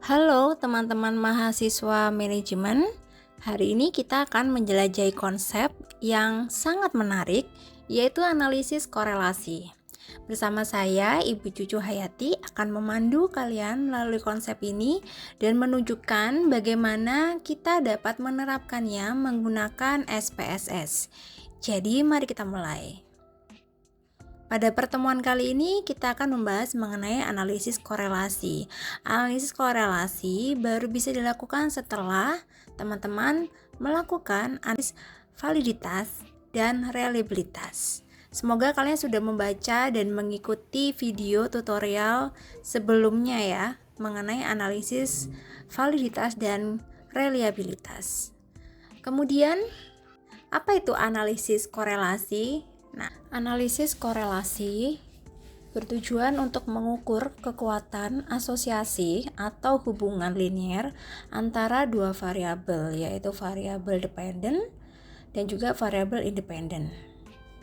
Halo teman-teman mahasiswa manajemen. Hari ini kita akan menjelajahi konsep yang sangat menarik, yaitu analisis korelasi. Bersama saya, Ibu Cucu Hayati, akan memandu kalian melalui konsep ini dan menunjukkan bagaimana kita dapat menerapkannya menggunakan SPSS. Jadi, mari kita mulai. Pada pertemuan kali ini kita akan membahas mengenai analisis korelasi. Analisis korelasi baru bisa dilakukan setelah teman-teman melakukan analisis validitas dan reliabilitas. Semoga kalian sudah membaca dan mengikuti video tutorial sebelumnya ya mengenai analisis validitas dan reliabilitas. Kemudian, apa itu analisis korelasi? Nah, analisis korelasi bertujuan untuk mengukur kekuatan asosiasi atau hubungan linier antara dua variabel, yaitu variabel dependent dan juga variabel independent.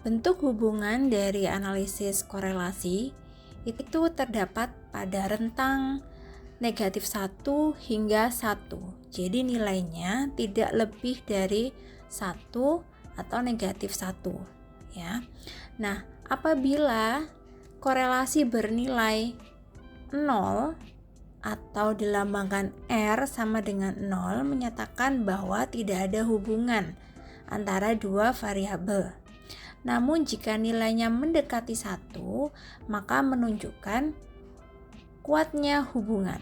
Bentuk hubungan dari analisis korelasi itu terdapat pada rentang negatif 1 hingga 1. Jadi nilainya tidak lebih dari 1 atau negatif 1. Ya. Nah, apabila korelasi bernilai 0 atau dilambangkan R sama dengan 0 menyatakan bahwa tidak ada hubungan antara dua variabel. Namun jika nilainya mendekati 1, maka menunjukkan kuatnya hubungan.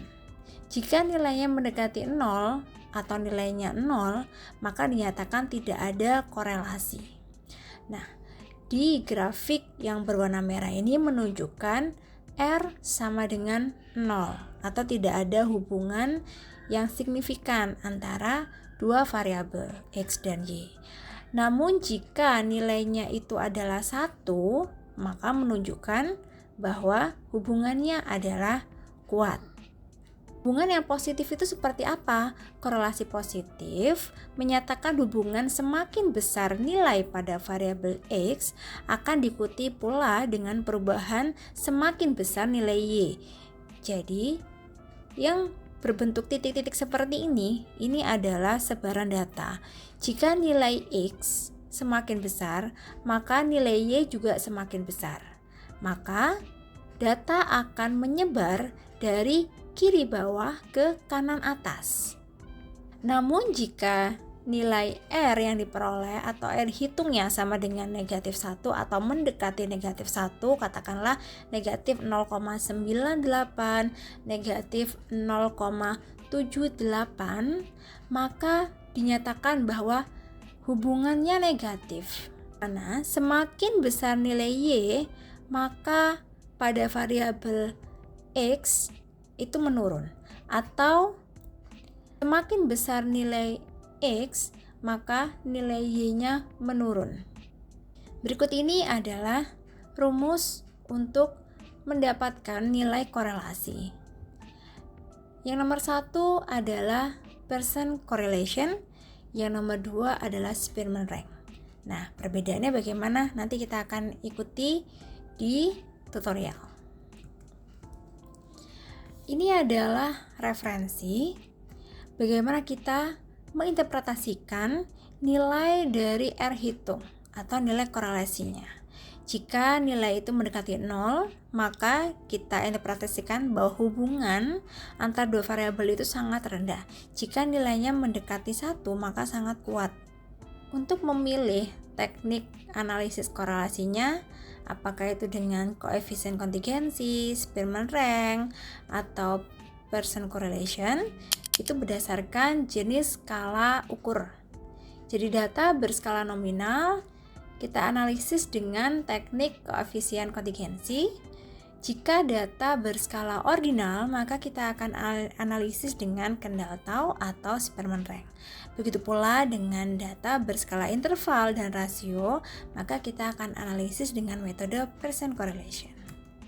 Jika nilainya mendekati 0 atau nilainya 0, maka dinyatakan tidak ada korelasi. Nah, di grafik yang berwarna merah ini menunjukkan R sama dengan 0 atau tidak ada hubungan yang signifikan antara dua variabel X dan Y. Namun jika nilainya itu adalah 1, maka menunjukkan bahwa hubungannya adalah kuat. Hubungan yang positif itu seperti apa? Korelasi positif menyatakan hubungan semakin besar nilai pada variabel X akan diikuti pula dengan perubahan semakin besar nilai Y. Jadi, yang berbentuk titik-titik seperti ini adalah sebaran data. Jika nilai X semakin besar, maka nilai Y juga semakin besar. Maka, data akan menyebar dari kiri bawah ke kanan atas. Namun jika nilai R yang diperoleh atau R hitungnya sama dengan negatif 1 atau mendekati negatif 1, katakanlah negatif 0,98, negatif 0,78, maka dinyatakan bahwa hubungannya negatif. Karena semakin besar nilai Y, maka pada variabel X itu menurun, atau semakin besar nilai X maka nilai Y-nya menurun. Berikut ini adalah rumus untuk mendapatkan nilai korelasi. Yang nomor 1 adalah Pearson correlation, yang nomor 2 adalah Spearman rank. Nah, perbedaannya bagaimana? Nanti kita akan ikuti di tutorial. Ini adalah referensi bagaimana kita menginterpretasikan nilai dari R hitung atau nilai korelasinya. Jika nilai itu mendekati 0, maka kita interpretasikan bahwa hubungan antara dua variabel itu sangat rendah. Jika nilainya mendekati 1, maka sangat kuat. Untuk memilih teknik analisis korelasinya, apakah itu dengan koefisien kontingensi, Spearman rank, atau Pearson correlation, itu berdasarkan jenis skala ukur. Jadi data berskala nominal kita analisis dengan teknik koefisien kontingensi. Jika data berskala ordinal, maka kita akan analisis dengan kendal tau atau Spearman rank. Begitu pula dengan data berskala interval dan rasio, maka kita akan analisis dengan metode Pearson correlation.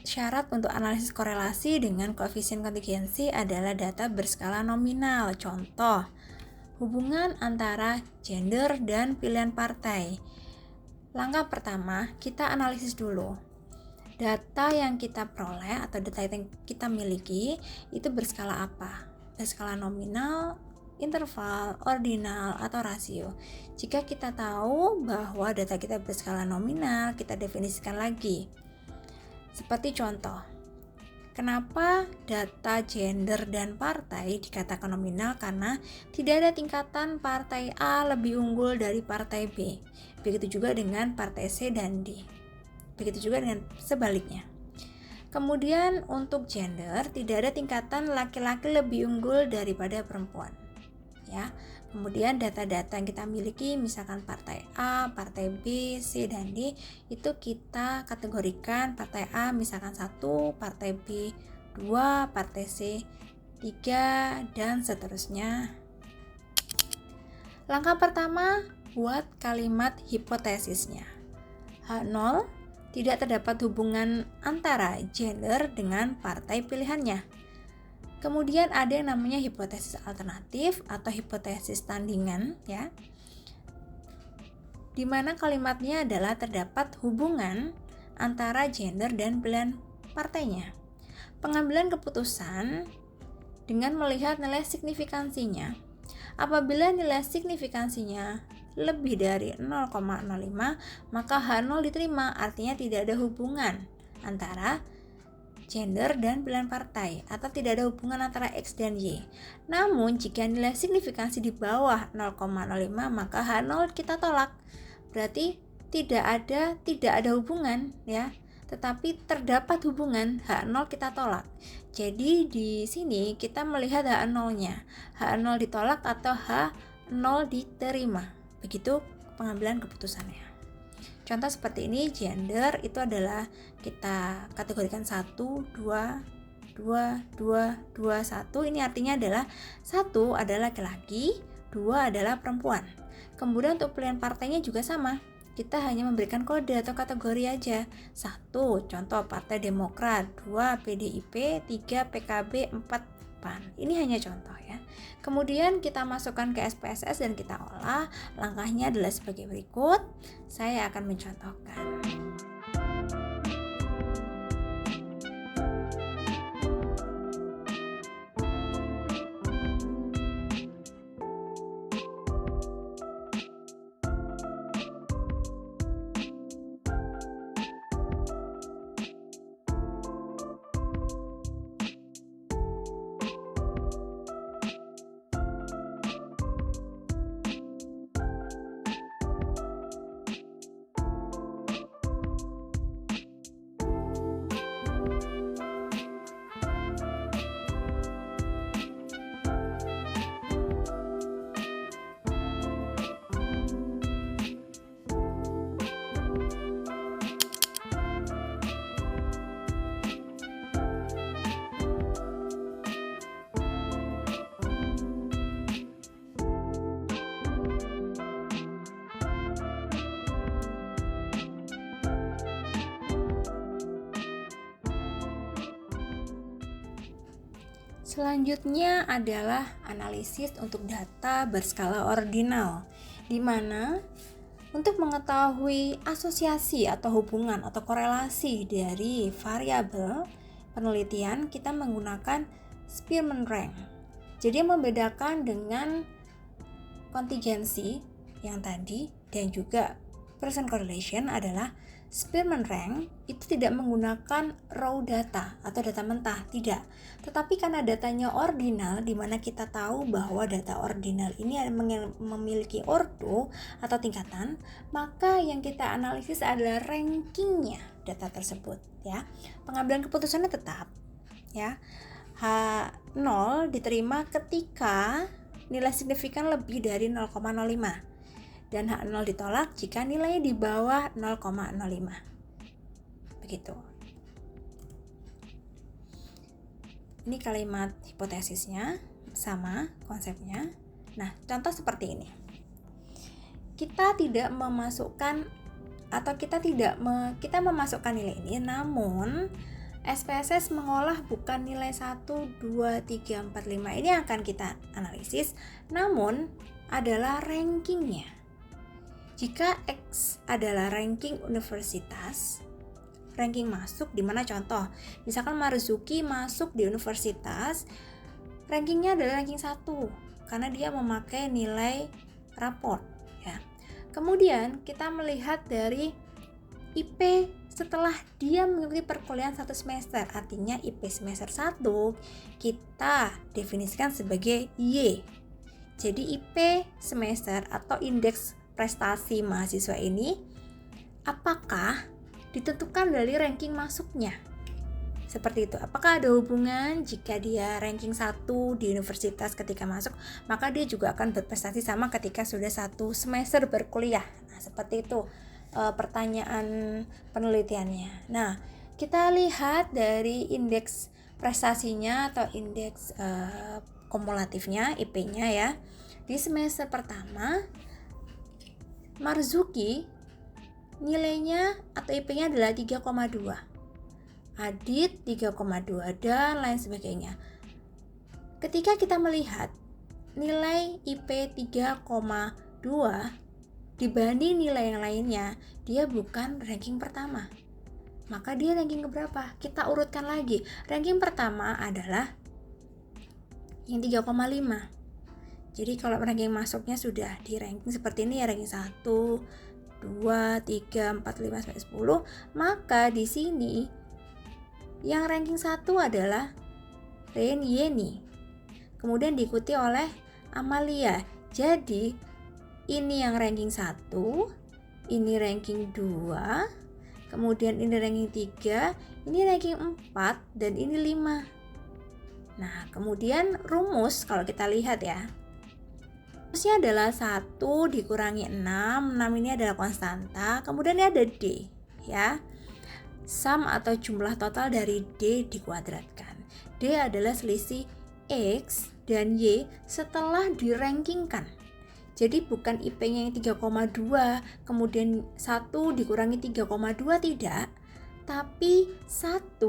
Syarat untuk analisis korelasi dengan koefisien kontingensi adalah data berskala nominal. Contoh, hubungan antara gender dan pilihan partai. Langkah pertama, kita analisis dulu. Data yang kita peroleh atau data yang kita miliki itu berskala apa? berskala nominal, interval, ordinal, atau rasio. Jika kita tahu bahwa data kita berskala nominal, kita definisikan lagi. Seperti contoh, kenapa data gender dan partai dikatakan nominal? Karena tidak ada tingkatan partai A lebih unggul dari partai B. Begitu juga dengan partai C dan D. Begitu juga dengan sebaliknya. Kemudian untuk gender, tidak ada tingkatan laki-laki lebih unggul daripada perempuan. Ya. Kemudian data-data yang kita miliki, misalkan partai A, partai B, C, dan D, itu kita kategorikan partai A misalkan 1, partai B 2, partai C 3, dan seterusnya. Langkah pertama, buat kalimat hipotesisnya. H0, tidak terdapat hubungan antara gender dengan partai pilihannya. Kemudian ada yang namanya hipotesis alternatif atau hipotesis tandingan, ya. Di mana kalimatnya adalah terdapat hubungan antara gender dan pilihan partainya. Pengambilan keputusan dengan melihat nilai signifikansinya. Apabila nilai signifikansinya lebih dari 0,05, maka H0 diterima, artinya tidak ada hubungan antara gender dan pilihan partai, atau tidak ada hubungan antara X dan Y. Namun jika nilai signifikansi di bawah 0,05, maka H0 kita tolak. Berarti tidak ada hubungan, ya. Tetapi terdapat hubungan, H0 kita tolak. Jadi di sini kita melihat H0-nya. H0 ditolak atau H0 diterima. Begitu pengambilan keputusannya. Contoh seperti ini, gender itu adalah kita kategorikan 1, 2, 2, 2, 2, 1. Ini artinya adalah 1 adalah laki-laki, 2 adalah perempuan. Kemudian untuk pilihan partainya juga sama. Kita hanya memberikan kode atau kategori aja. 1, contoh Partai Demokrat, 2 PDIP, 3 PKB, 4 PAN. Ini hanya contoh, ya. Kemudian kita masukkan ke SPSS dan kita olah. Langkahnya adalah sebagai berikut. Saya akan mencontohkan. Selanjutnya adalah analisis untuk data berskala ordinal, di mana untuk mengetahui asosiasi atau hubungan atau korelasi dari variabel penelitian, kita menggunakan Spearman rank. Jadi yang membedakan dengan kontingensi yang tadi dan juga percent correlation adalah Spearman rank itu tidak menggunakan raw data atau data mentah, tidak. Tetapi karena datanya ordinal, di mana kita tahu bahwa data ordinal ini memiliki ordo atau tingkatan, maka yang kita analisis adalah rankingnya data tersebut, ya. Pengambilan keputusannya tetap, ya. H0 diterima ketika nilai signifikan lebih dari 0,05. Dan H0 ditolak jika nilainya di bawah 0,05. Begitu. Ini kalimat hipotesisnya, sama konsepnya. Nah, contoh seperti ini. Kita tidak memasukkan atau kita memasukkan nilai ini, namun SPSS mengolah bukan nilai 1, 2, 3, 4, 5. Ini yang akan kita analisis, namun adalah rankingnya. Jika X adalah ranking universitas, ranking masuk di mana contoh, misalkan Marzuki masuk di universitas rankingnya adalah ranking 1 karena dia memakai nilai raport ya. Kemudian kita melihat dari IP setelah dia mengikuti perkuliahan 1 semester, artinya IP semester 1 kita definisikan sebagai Y. Jadi IP semester atau indeks prestasi mahasiswa ini apakah ditentukan dari ranking masuknya. Seperti itu. Apakah ada hubungan jika dia ranking 1 di universitas ketika masuk, maka dia juga akan berprestasi sama ketika sudah 1 semester berkuliah. Nah, seperti itu pertanyaan penelitiannya. Nah, kita lihat dari indeks prestasinya atau indeks kumulatifnya, IP-nya ya. Di semester pertama, Marzuki nilainya atau IP-nya adalah 3,2. Adit 3,2 dan lain sebagainya. Ketika kita melihat nilai IP 3,2 dibanding nilai yang lainnya, dia bukan ranking pertama. Maka dia ranking keberapa? Kita urutkan lagi. Ranking pertama adalah yang 3,5. Jadi kalau ranking masuknya sudah di ranking seperti ini ya, ranking 1, 2, 3, 4, 5 sampai 10, maka di sini yang ranking 1 adalah Ren Yeni, kemudian diikuti oleh Amalia. Jadi ini yang ranking 1, ini ranking 2, kemudian ini ranking 3, ini ranking 4, dan ini 5. Nah, kemudian rumus kalau kita lihat ya, rumusnya adalah 1 dikurangi 6 ini adalah konstanta, kemudian ini ada D ya. Sum atau jumlah total dari D dikuadratkan. D adalah selisih X dan Y setelah dirankingkan. Jadi bukan IP-nya yang 3,2 kemudian 1 dikurangi 3,2 tidak, tapi 1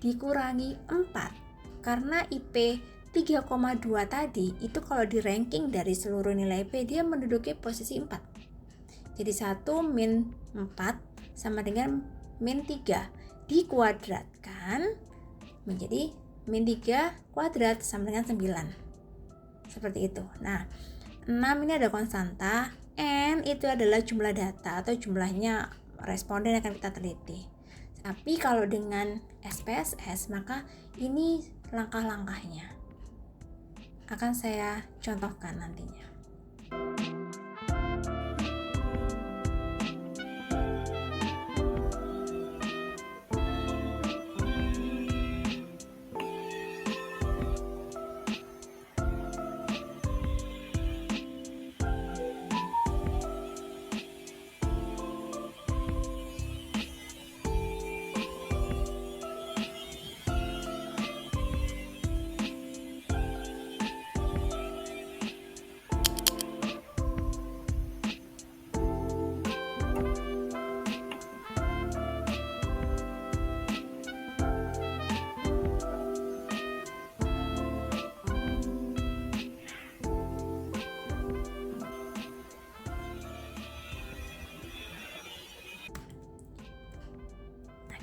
dikurangi 4. Karena IP 3,2 tadi itu kalau di ranking dari seluruh nilai IP dia menduduki posisi 4. Jadi 1 min 4 sama dengan min 3 dikuadratkan menjadi min 3 kuadrat sama dengan 9. Seperti itu. Nah, 6 ini ada konstanta, N itu adalah jumlah data atau jumlahnya responden yang akan kita teliti. Tapi kalau dengan SPSS maka ini langkah-langkahnya akan saya contohkan nantinya.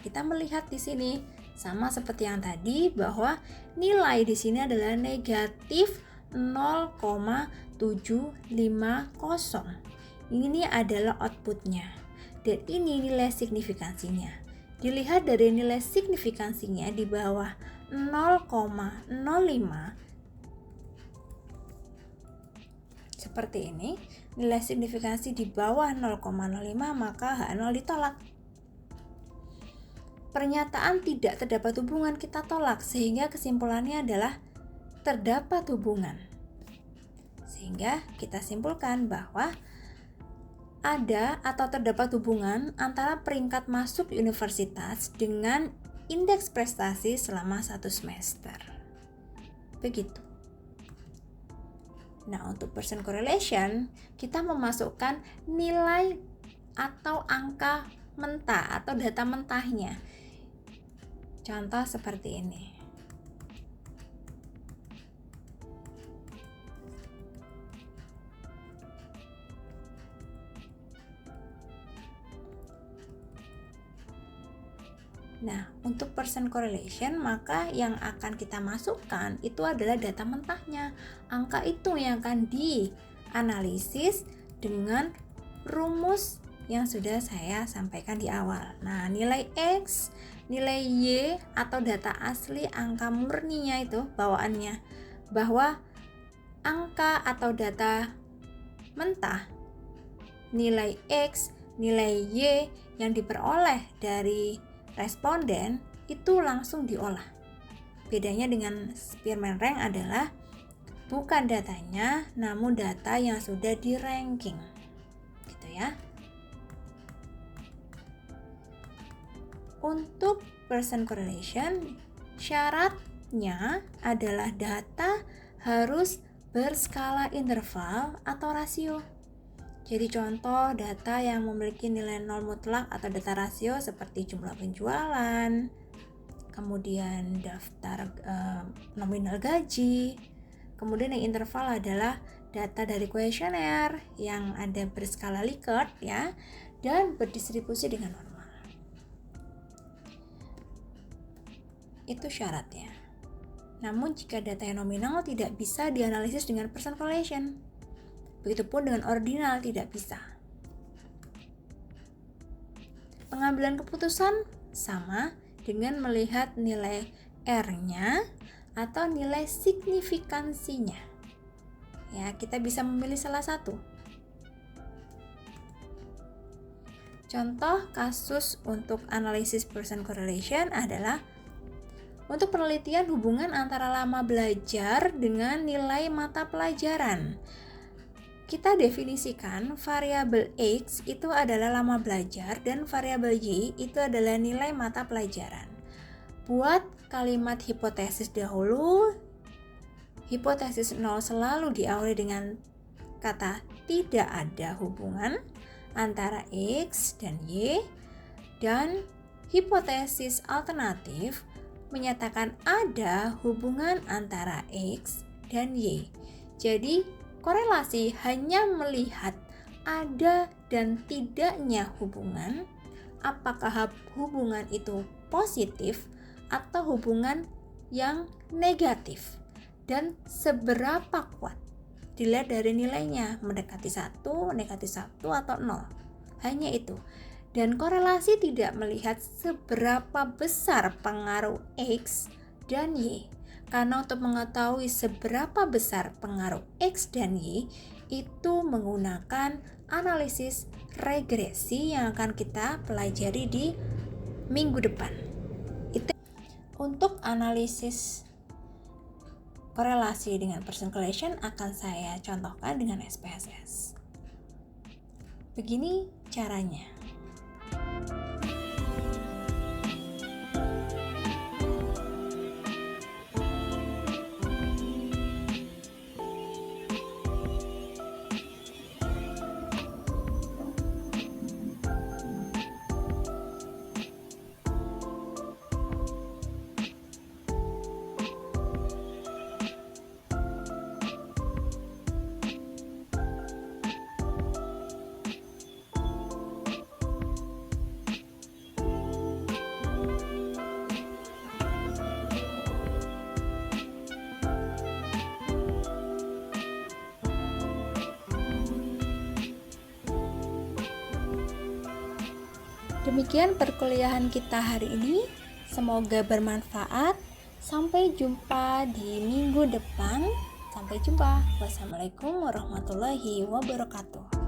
Kita melihat di sini sama seperti yang tadi bahwa nilai di sini adalah negatif 0,750. Ini adalah outputnya dan ini nilai signifikansinya. Dilihat dari nilai signifikansinya di bawah 0,05 seperti ini. Nilai signifikansi di bawah 0,05 maka H0 ditolak. Pernyataan tidak terdapat hubungan kita tolak sehingga kesimpulannya adalah terdapat hubungan. Sehingga kita simpulkan bahwa ada atau terdapat hubungan antara peringkat masuk universitas dengan indeks prestasi selama 1 semester. Begitu. Nah, untuk Pearson correlation, kita memasukkan nilai atau angka mentah atau data mentahnya. Contoh seperti ini. Nah, untuk person correlation, maka yang akan kita masukkan itu adalah data mentahnya. Angka itu yang akan dianalisis dengan rumus yang sudah saya sampaikan di awal. Nah, nilai X, nilai Y atau data asli angka murninya itu bawaannya, bahwa angka atau data mentah nilai X, nilai Y yang diperoleh dari responden itu langsung diolah. Bedanya dengan Spearman Rank adalah bukan datanya, namun data yang sudah di ranking, gitu ya. Untuk person correlation, syaratnya adalah data harus berskala interval atau rasio. Jadi contoh data yang memiliki nilai nol mutlak atau data rasio seperti jumlah penjualan, kemudian daftar nominal gaji, kemudian yang interval adalah data dari kuesioner yang ada berskala Likert ya, dan berdistribusi dengan normal. Itu syaratnya. Namun jika data yang nominal tidak bisa dianalisis dengan person correlation. Begitupun dengan ordinal tidak bisa. Pengambilan keputusan sama dengan melihat nilai R-nya atau nilai signifikansinya. Ya, kita bisa memilih salah satu. Contoh kasus untuk analisis person correlation adalah untuk penelitian hubungan antara lama belajar dengan nilai mata pelajaran. Kita definisikan variabel X itu adalah lama belajar dan variabel Y itu adalah nilai mata pelajaran. Buat kalimat hipotesis dahulu, hipotesis 0 selalu diawali dengan kata tidak ada hubungan antara X dan Y, dan hipotesis alternatif menyatakan ada hubungan antara X dan Y. Jadi korelasi hanya melihat ada dan tidaknya hubungan, apakah hubungan itu positif atau hubungan yang negatif, dan seberapa kuat. Dilihat dari nilainya, mendekati 1, negatif 1 atau 0. Hanya itu. Dan korelasi tidak melihat seberapa besar pengaruh X dan Y. Karena untuk mengetahui seberapa besar pengaruh X dan Y itu menggunakan analisis regresi yang akan kita pelajari di minggu depan. Itu untuk analisis korelasi dengan person correlation akan saya contohkan dengan SPSS. Begini caranya. Demikian perkuliahan kita hari ini. Semoga bermanfaat. Sampai jumpa di minggu depan. Sampai jumpa. Wassalamualaikum warahmatullahi wabarakatuh.